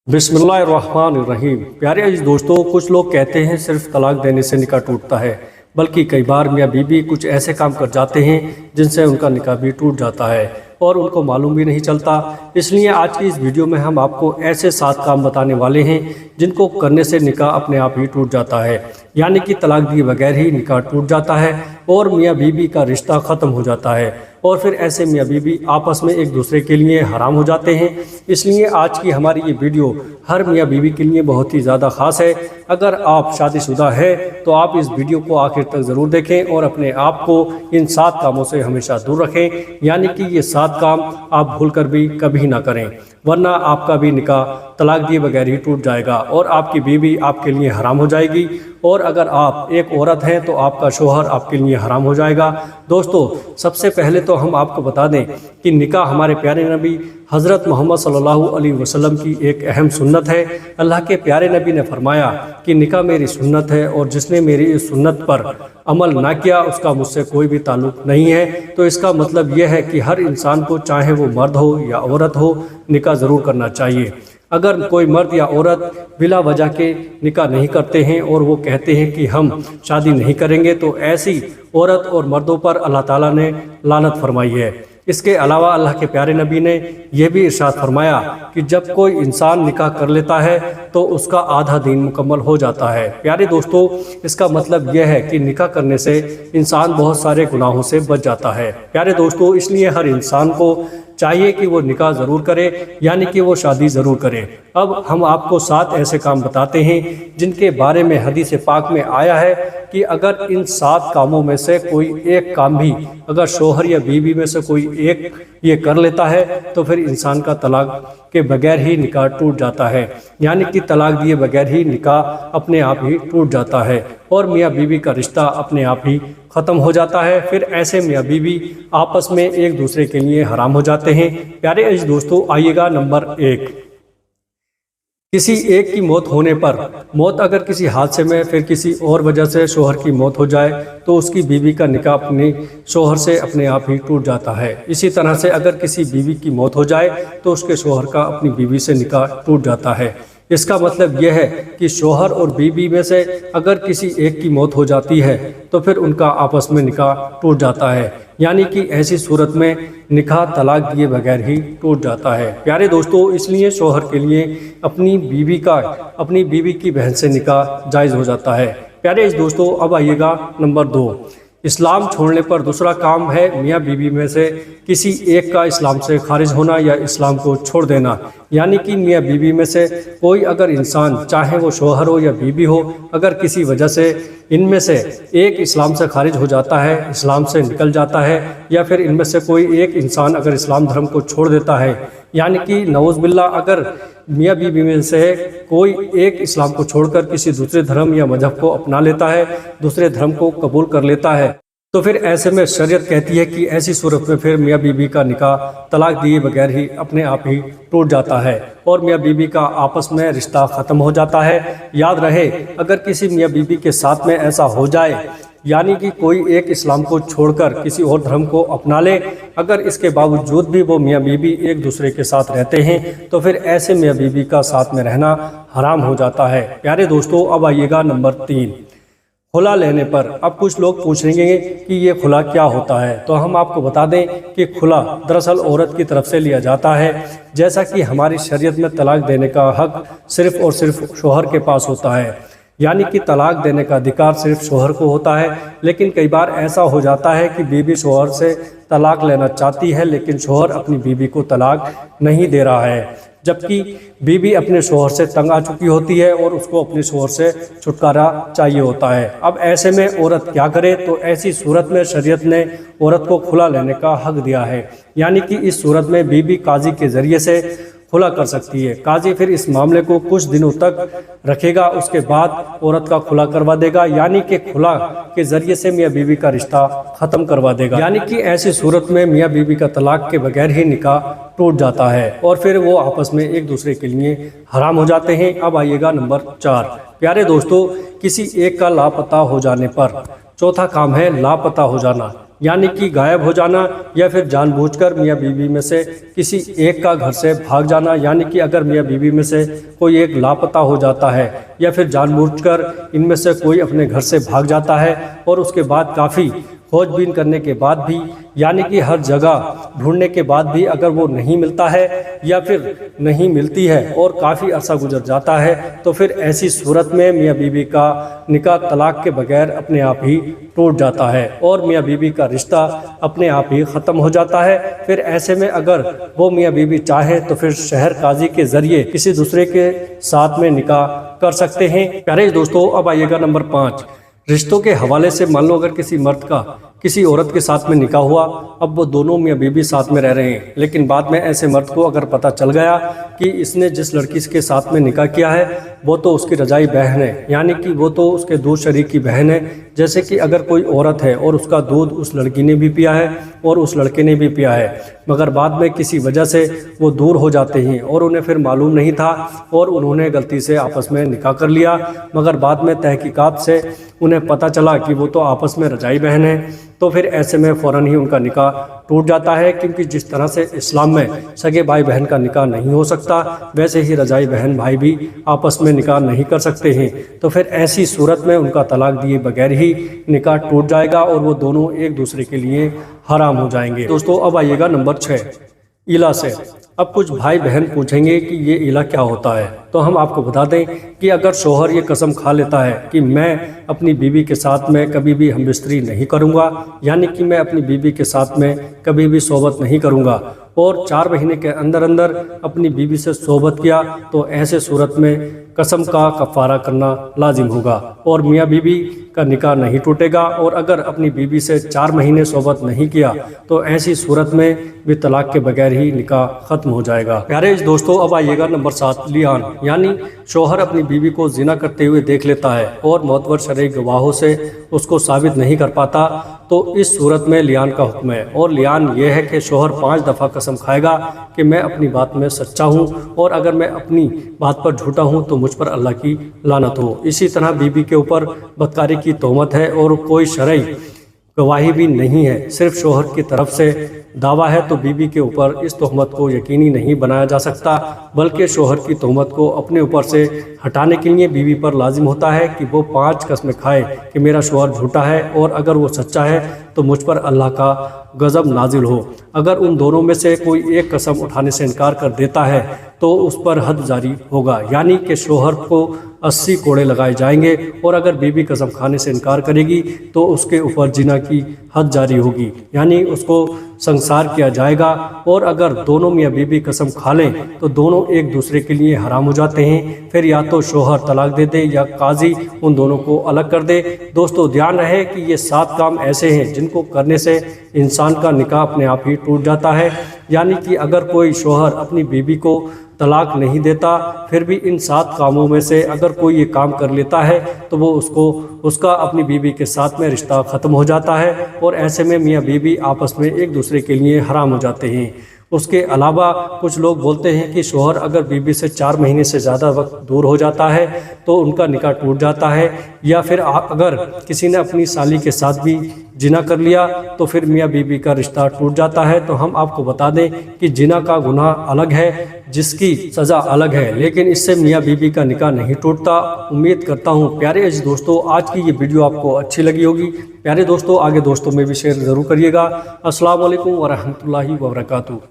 बिस्मिल्लाहिर्रहमानिर्रहीम। प्यारे अजीज दोस्तों, कुछ लोग कहते हैं सिर्फ तलाक देने से निकाह टूटता है, बल्कि कई बार मियाँ बीवी कुछ ऐसे काम कर जाते हैं जिनसे उनका निकाह भी टूट जाता है और उनको मालूम भी नहीं चलता। इसलिए आज की इस वीडियो में हम आपको ऐसे 7 काम बताने वाले हैं जिनको करने से निकाह अपने आप ही टूट जाता है, यानी कि तलाक दिए बगैर ही निकाह टूट जाता है और मियाँ बीवी का रिश्ता ख़त्म हो जाता है और फिर ऐसे मियाँ बीवी आपस में एक दूसरे के लिए हराम हो जाते हैं। इसलिए आज की हमारी ये वीडियो हर मियाँ बीवी के लिए बहुत ही ज़्यादा ख़ास है। अगर आप शादीशुदा है तो आप इस वीडियो को आखिर तक ज़रूर देखें और अपने आप को इन 7 कामों से हमेशा दूर रखें, यानी कि ये 7 काम आप भूल कर भी कभी ना करें, वरना आपका भी निकाह तलाक दिए बगैर ही टूट जाएगा और आपकी बीवी आपके लिए हराम हो जाएगी। और अगर आप एक औरत हैं तो आपका शोहर आपके लिए हराम हो जाएगा। दोस्तों, सबसे पहले तो हम आपको बता दें कि निकाह हमारे प्यारे नबी हज़रत मोहम्मद सल्लल्लाहु अलैहि वसल्लम की एक अहम सुन्नत है। अल्लाह के प्यारे नबी ने फरमाया कि निकाह मेरी सुन्नत है और जिसने मेरी इस सुन्नत पर अमल ना किया उसका मुझसे कोई भी ताल्लुक़ नहीं है। तो इसका मतलब यह है कि हर इंसान को, चाहे वो मर्द हो या औरत हो, निकाह ज़रूर करना चाहिए। अगर कोई मर्द या औरत बिला वजह के निकाह नहीं करते हैं और वो कहते हैं कि हम शादी नहीं करेंगे, तो ऐसी औरत और मर्दों पर अल्लाह ताला ने लानत फरमाई है। इसके अलावा अल्लाह के प्यारे नबी ने यह भी इरशाद फरमाया कि जब कोई इंसान निकाह कर लेता है तो उसका आधा दीन मुकम्मल हो जाता है। प्यारे दोस्तों, इसका मतलब यह है कि निकाह करने से इंसान बहुत सारे गुनाहों से बच जाता है। प्यारे दोस्तों, इसलिए हर इंसान को चाहिए कि वो निकाह ज़रूर करे, यानी कि वो शादी ज़रूर करे। अब हम आपको 7 ऐसे काम बताते हैं जिनके बारे में हदीस पाक में आया है कि अगर इन 7 कामों में से कोई एक काम भी अगर शोहर या बीवी में से कोई एक ये कर लेता है तो फिर इंसान का तलाक के बगैर ही निकाह टूट जाता है, यानी कि तलाक दिए बगैर ही निकाह अपने आप ही टूट जाता है और मियाँ बीवी का रिश्ता अपने आप ही ख़त्म हो जाता है। फिर ऐसे मियाँ बीवी आपस में एक दूसरे के लिए हराम हो जाते हैं। प्यारे अजीज दोस्तों, आइएगा नंबर 1, किसी एक की मौत होने पर, मौत अगर किसी हादसे में फिर किसी और वजह से शोहर की मौत हो जाए तो उसकी बीवी का निकाह अपने शोहर से अपने आप ही टूट जाता है। इसी तरह से अगर किसी बीवी की मौत हो जाए तो उसके शोहर का अपनी बीवी से निकाह टूट जाता है। इसका मतलब यह है कि शोहर और बीवी में से अगर किसी एक की मौत हो जाती है तो फिर उनका आपस में निकाह टूट जाता है, यानी कि ऐसी सूरत में निकाह तलाक दिए बगैर ही टूट जाता है। प्यारे दोस्तों, इसलिए शोहर के लिए अपनी बीवी की बहन से निकाह जायज़ हो जाता है। प्यारे इस दोस्तों, अब आइएगा नंबर 2, इस्लाम छोड़ने पर दूसरा काम है मियाँ बीवी में से किसी एक का इस्लाम से खारिज होना या इस्लाम को छोड़ देना, यानी कि मियाँ बीवी में से कोई अगर इंसान, चाहे वो शोहर हो या बीवी हो, अगर किसी वजह से इनमें से एक इस्लाम से खारिज हो जाता है, इस्लाम से निकल जाता है, या फिर इनमें से कोई एक इंसान अगर इस्लाम धर्म को छोड़ देता है, यानी कि नऊज़ बिल्लाह अगर मियाँ बीवी में से कोई एक इस्लाम को छोड़कर किसी दूसरे धर्म या मजहब को अपना लेता है, दूसरे धर्म को कबूल कर लेता है, तो फिर ऐसे में शरीयत कहती है कि ऐसी सूरत में फिर मियाँ बीवी का निकाह तलाक दिए बगैर ही अपने आप ही टूट जाता है और मियाँ बीवी का आपस में रिश्ता ख़त्म हो जाता है। याद रहे, अगर किसी मियाँ बीवी के साथ में ऐसा हो जाए, यानी कि कोई एक इस्लाम को छोड़कर किसी और धर्म को अपना ले, अगर इसके बावजूद भी वो मियाँ बीवी एक दूसरे के साथ रहते हैं तो फिर ऐसे मियाँ बीवी का साथ में रहना हराम हो जाता है। प्यारे दोस्तों, अब आइएगा नंबर 3, खुला लेने पर। अब कुछ लोग पूछेंगे कि ये खुला क्या होता है, तो हम आपको बता दें कि खुला दरअसल औरत की तरफ से लिया जाता है। जैसा कि हमारी शरीयत में तलाक देने का हक सिर्फ़ और सिर्फ शोहर के पास होता है, यानी कि तलाक देने का अधिकार सिर्फ शोहर को होता है। लेकिन कई बार ऐसा हो जाता है कि बीवी शोहर से तलाक लेना चाहती है लेकिन शोहर अपनी बीवी को तलाक नहीं दे रहा है, जबकि बीवी अपने शोहर से तंग आ चुकी होती है और उसको अपने शोहर से छुटकारा चाहिए होता है। अब ऐसे में औरत क्या करे, तो ऐसी सूरत में शरीयत ने औरत को खुला लेने का हक दिया है, यानी कि इस सूरत में बीवी काजी के ज़रिए से खुला कर सकती है। काजी फिर इस मामले को कुछ दिनों तक रखेगा, उसके बाद औरत का खुला करवा देगा, यानी कि खुला के ज़रिए से मियाँ बीवी का रिश्ता ख़त्म करवा देगा, यानी कि ऐसी सूरत में मियाँ बीवी का तलाक के बगैर ही निकाह टूट जाता है और फिर वो आपस में एक दूसरे के लिए हराम हो जाते हैं। अब आइएगा नंबर 4, प्यारे दोस्तों, किसी एक का लापता हो जाने पर। चौथा काम है लापता हो जाना, यानी कि गायब हो जाना या फिर जानबूझकर मियाँ बीवी में से किसी एक का घर से भाग जाना, यानी कि अगर मियाँ बीवी में से कोई एक लापता हो जाता है या फिर जानबूझकर इनमें से कोई अपने घर से भाग जाता है और उसके बाद काफ़ी खोजबीन करने के बाद भी, यानी कि हर जगह ढूंढने के बाद भी अगर वो नहीं मिलता है या फिर नहीं मिलती है और काफ़ी अरसा गुजर जाता है, तो फिर ऐसी सूरत में मियाँ बीवी का निकाह तलाक के बगैर अपने आप ही टूट जाता है और मियाँ बीवी का रिश्ता अपने आप ही ख़त्म हो जाता है। फिर ऐसे में अगर वो मियाँ बीवी चाहे तो फिर शहर काजी के ज़रिए किसी दूसरे के साथ में निकाह कर सकते हैं। प्यारे दोस्तों, अब आइएगा नंबर 5। रिश्तों के हवाले से मान लो अगर किसी मर्द का किसी औरत के साथ में निकाह हुआ, अब वो दोनों मियाँ बीवी साथ में रह रहे हैं, लेकिन बाद में ऐसे मर्द को अगर पता चल गया कि इसने जिस लड़की के साथ में निकाह किया है वो तो उसकी रजाई बहन है, यानी कि वो तो उसके दूध शरीक की बहन है। जैसे कि अगर कोई औरत है और उसका दूध उस लड़की ने भी पिया है और उस लड़के ने भी पिया है, मगर बाद में किसी वजह से वो दूर हो जाते हैं और उन्हें फिर मालूम नहीं था और उन्होंने गलती से आपस में निकाह कर लिया, मगर बाद में तहकीकात से उन्हें पता चला कि वो तो आपस में रजाई बहन है, तो फिर ऐसे में फ़ौरन ही उनका निकाह टूट जाता है। क्योंकि जिस तरह से इस्लाम में सगे भाई बहन का निकाह नहीं हो सकता, वैसे ही रजाई बहन भाई भी आपस में निकाह नहीं कर सकते हैं। तो फिर ऐसी सूरत में उनका तलाक दिए बगैर ही निकाह टूट जाएगा और वो दोनों एक दूसरे के लिए हराम हो जाएंगे। दोस्तों, अब आइएगा नंबर 6, इला से। अब कुछ भाई बहन पूछेंगे कि ये इला क्या होता है, तो हम आपको बता दें कि अगर शोहर ये कसम खा लेता है कि मैं अपनी बीवी के साथ में कभी भी हमबिस्तरी नहीं करूंगा, यानी कि मैं अपनी बीवी के साथ में कभी भी सोबत नहीं करूंगा, और 4 महीने के अंदर अंदर अपनी बीवी से सोबत किया, तो ऐसे सूरत में कसम का कफ़ारा करना लाजिम होगा और मियाँ बीवी का निकाह नहीं टूटेगा। और अगर अपनी बीवी से 4 महीने सोबत नहीं किया तो ऐसी सूरत में भी तलाक के बगैर ही निकाह ख़त्म हो जाएगा। प्यारे दोस्तों, अब आइएगा नंबर 7, लियान, यानी शोहर अपनी बीवी को जिना करते हुए देख लेता है और मोतबर शरई गवाहों से उसको साबित नहीं कर पाता, तो इस सूरत में लियान का हुक्म है। और लियान ये है कि शोहर 5 दफ़ा कसम खाएगा कि मैं अपनी बात में सच्चा हूँ और अगर मैं अपनी बात पर झूठा हूँ तो मुझ पर अल्लाह की लानत हो। इसी तरह बीवी के ऊपर बदकारी की तोहमत है और कोई शरई गवाही भी नहीं है, सिर्फ शोहर की तरफ से दावा है, तो बीवी के ऊपर इस तोहमत को यकीनी नहीं बनाया जा सकता, बल्कि शोहर की तोहमत को अपने ऊपर से हटाने के लिए बीवी पर लाजिम होता है कि वो 5 कस्में खाए कि मेरा शोहर झूठा है और अगर वो सच्चा है तो मुझ पर अल्लाह का गज़ब नाजिल हो। अगर उन दोनों में से कोई एक कसम उठाने से इनकार कर देता है तो उस पर हद जारी होगा, यानी कि शोहर को 80 कोड़े लगाए जाएंगे, और अगर बीवी कसम खाने से इनकार करेगी तो उसके ऊपर जिना की हद जारी होगी, यानी उसको संसार किया जाएगा। और अगर दोनों मियाँ बीवी कसम खा लें तो दोनों एक दूसरे के लिए हराम हो जाते हैं। फिर या तो शोहर तलाक दे दे या काजी उन दोनों को अलग कर दे। दोस्तों, ध्यान रहे कि ये 7 काम ऐसे हैं जिनको करने से इंसान का निकाह अपने आप ही टूट जाता है, यानी कि अगर कोई शोहर अपनी बीवी को तलाक नहीं देता फिर भी इन 7 कामों में से अगर कोई ये काम कर लेता है तो वो उसका अपनी बीवी के साथ में रिश्ता ख़त्म हो जाता है और ऐसे में मियाँ बीवी आपस में एक दूसरे के लिए हराम हो जाते हैं। उसके अलावा कुछ लोग बोलते हैं कि शोहर अगर बीवी से 4 महीने से ज़्यादा वक्त दूर हो जाता है तो उनका निकाह टूट जाता है, या फिर अगर किसी ने अपनी साली के साथ भी जिना कर लिया तो फिर मियाँ बीवी का रिश्ता टूट जाता है। तो हम आपको बता दें कि जिना का गुनाह अलग है जिसकी सज़ा अलग है, लेकिन इससे मियाँ बीवी का निकाह नहीं टूटता। उम्मीद करता हूँ प्यारे दोस्तों आज की ये वीडियो आपको अच्छी लगी होगी। प्यारे दोस्तों, आगे दोस्तों में भी शेयर ज़रूर करिएगा। अस्सलाम वालेकुम व रहमतुल्लाहि व बरकातुहू।